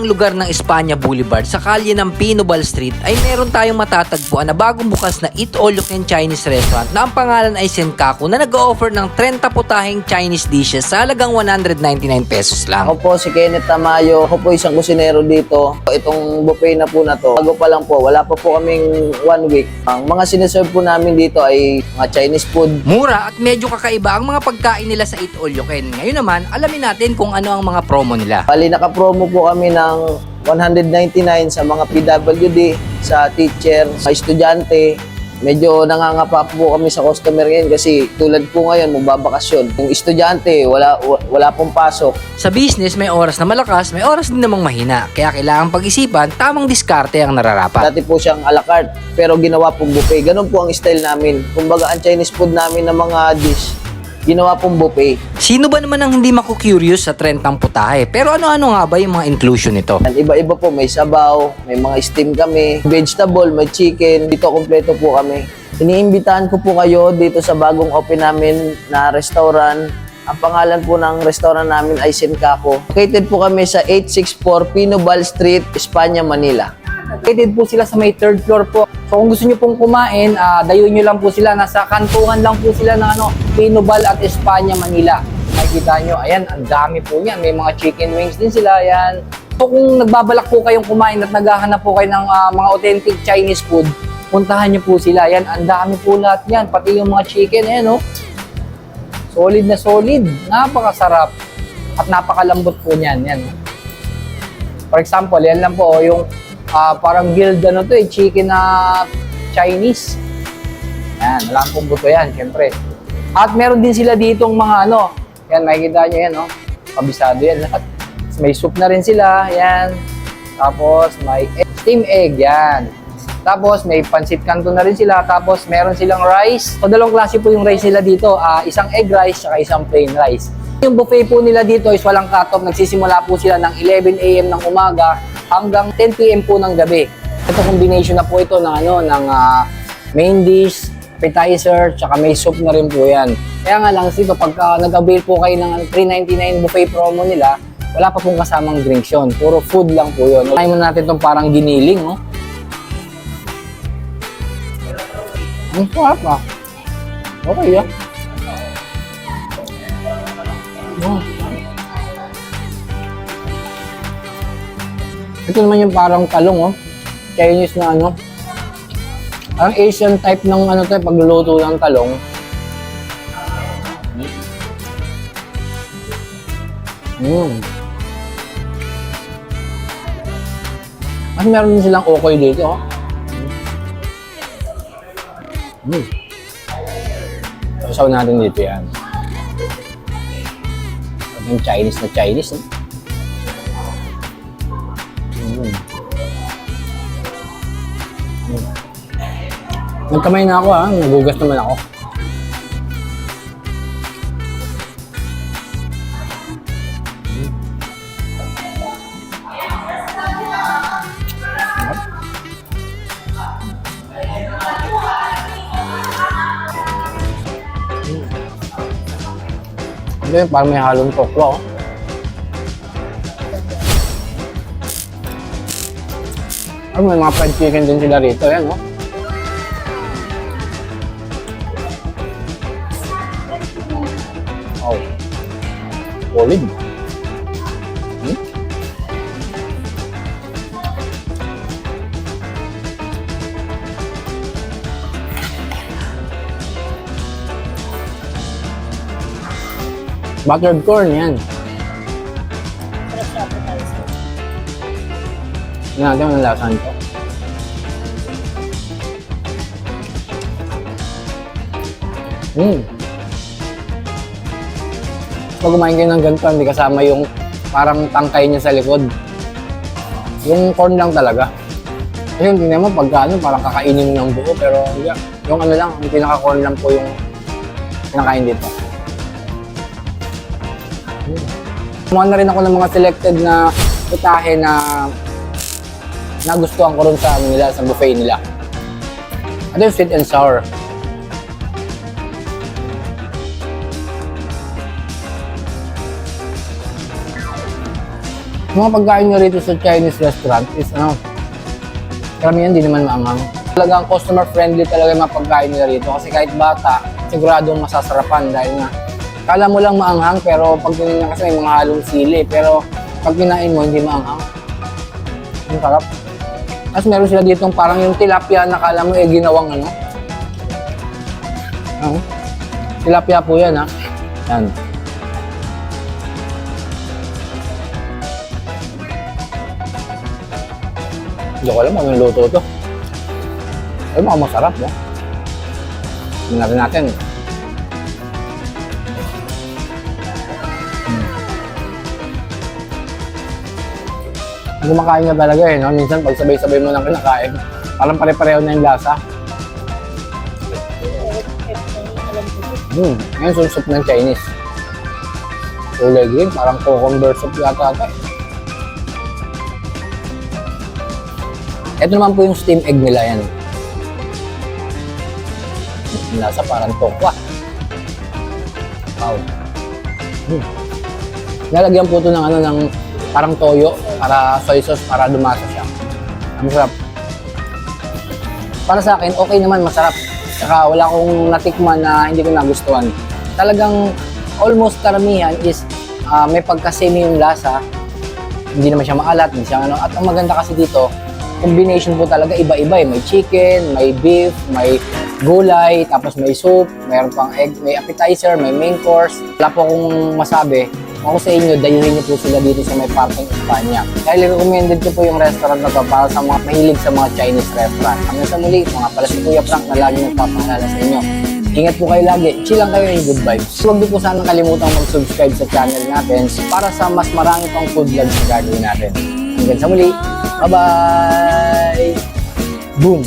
tamang lugar ng Espanya Boulevard sa kalye ng Pinobal Street ay meron tayong matatagpuan na bagong bukas na Eat All You Can Chinese restaurant na ang pangalan ay Senkaku na nag-o-offer ng 30 putaheng Chinese dishes sa halagang 199 pesos lang. Ako po si Kenneth Tamayo. Ako po isang kusinero dito. Itong buffet na po na to, bago pa lang po, wala pa po kaming 1 week. Ang mga sineserve po namin dito ay mga Chinese food. Mura at medyo kakaiba ang mga pagkain nila sa Eat All You Can. Ngayon naman, alamin natin kung ano ang mga promo nila. Bali, naka-promo po kami ng 199 sa mga PWD, sa teacher, sa estudyante. Medyo nangangapa po kami sa customer ngayon kasi tulad po ngayon, magbabakasyon. Yung estudyante, wala pong pasok. Sa business, may oras na malakas, may oras din namang mahina. Kaya kailangan pag-isipan, tamang diskarte ang nararapat. Dati po siyang a la carte, pero ginawa pong buffet. Ganun po ang style namin. Kumbaga, ang Chinese food namin na mga dish, ginawa pong buffet. Sino ba naman ang hindi maku-curious sa 30 putahe? Pero ano-ano nga ba yung mga inclusion nito? Iba-iba po, may sabaw, may mga steam kami, vegetable, may chicken. Dito kompleto po kami. Iniimbitahan ko po kayo dito sa bagong open namin na restaurant. Ang pangalan po ng restaurant namin ay Senkaku. Located po kami sa 864 Pinobal Street, Espanya, Manila. Located po sila sa may 3rd floor po. So kung gusto nyo pong kumain, dayo nyo lang po sila. Nasa kantuhan lang po sila ng Pinobal at Espanya, Manila. Makikita nyo, ayan, ang dami po yan. May mga chicken wings din sila, ayan. So kung nagbabalak po kayong kumain at naghahanap po kayo ng mga authentic Chinese food, puntahan nyo po sila. Ayan, ang dami po lahat yan. Pati yung mga chicken, ayan, oh. Solid na solid. Napakasarap. At napakalambot po niyan. Yan. For example, yan lang po, yung parang grilled chicken na Chinese. Yan, wala pong buto yan, syempre. At meron din sila ditong mga yan, makikita nyo yan, kabisado yan lahat. May soup na rin sila, yan. Tapos may steam egg, yan. Tapos may pancit canton na rin sila. Tapos meron silang rice. So dalawang klase po yung rice nila dito. Isang egg rice at isang plain rice. Yung buffet po nila dito is walang cut-off. Nagsisimula po sila ng 11 a.m. ng umaga hanggang 10 p.m. po ng gabi. Ito combination na po ito ng main dish, appetizer, tsaka may soup na rin po yan. Kaya nga lang dito, pag nag-avail po kayo ng 399 buffet promo nila, wala pa pong kasamang drinks yun. Puro food lang po yun. Try mo natin itong parang giniling, no? Ang sarap ah. Okay ah. Ito naman yung parang talong, Chinese na parang Asian type ng pagluluto ng talong. At meron din silang okoy dito, Sausaw natin dito yan. Yung Chinese na Chinese, Nagkamay na ako, nagugas naman ako. Ito yung parang may halong tokwa, may mga fried chicken din sila rito, yan, Oh. Solid. Buttered corn, yan. Tingnan natin ang lasa nito. Pag kumain kayo ng ganito, hindi kasama yung parang tangkay niya sa likod. Yung corn lang talaga. Kasi yung tingnan mo, pagka parang kakainin mo ng buo, pero yung lang, yung pinaka-corn lang po yung kinakain dito. Kumuha na rin ako ng mga selected na putahe na nagustuhan ko rin sa nila, sa buffet nila. Ito yung sweet and sour. Mga pagkain nyo rito sa Chinese restaurant is karamihan hindi naman maanghang. Talagang customer friendly talaga yung mga pagkain nila rito kasi kahit bata, siguradong masasarapan dahil nga kala mo lang maanghang pero pag tinignan kasi may mga halong sili pero pag kinain mo hindi maanghang. Ang sarap. Tapos meron sila ditong parang yung tilapia na kala mo ginawang tilapia po yan Yan. Hindi ko alam kung anong luto to. Ay, mukhang masarap, no? Tingnan natin. Kumakain ka talaga no? Minsan pag sabay-sabay mo nang kinakain, parang pare-pareho na yung lasa. Ngayon, soup ng Chinese. Kulay green, parang cucumber soup yata ito. Ito naman po yung steam egg nila yan. Yung lasa parang tokwa. Wow. Nalagyan po ito ng ng parang toyo para soy sauce para dumasa siya. Ang sarap. Para sa akin, okay naman, masarap. Saka wala akong natikman na hindi ko nagustuhan. Talagang almost karamihan is may pagka-same yung lasa. Hindi naman siya maalat, hindi siya At ang maganda kasi dito, combination po talaga iba-iba eh. May chicken, may beef, may gulay, tapos may soup, mayroon pang egg, may appetizer, may main course. Wala po akong masabi. Ako sa inyo, dayuhin niyo po sila dito sa may parteng Espanya. Dahil recommended ko po yung restaurant na to para sa mga mahilig sa mga Chinese restaurant. Hanggang sa muli, mga pala si Kuya Frank na lagi nagpapakilala sa inyo. Ingat po kayo lagi, chill lang kayo and good vibes. Huwag niyo po sana kalimutang mag-subscribe sa channel natin para sa mas marami pang food vlogs na gagawin natin. Hanggang sa muli, bye-bye! Boom!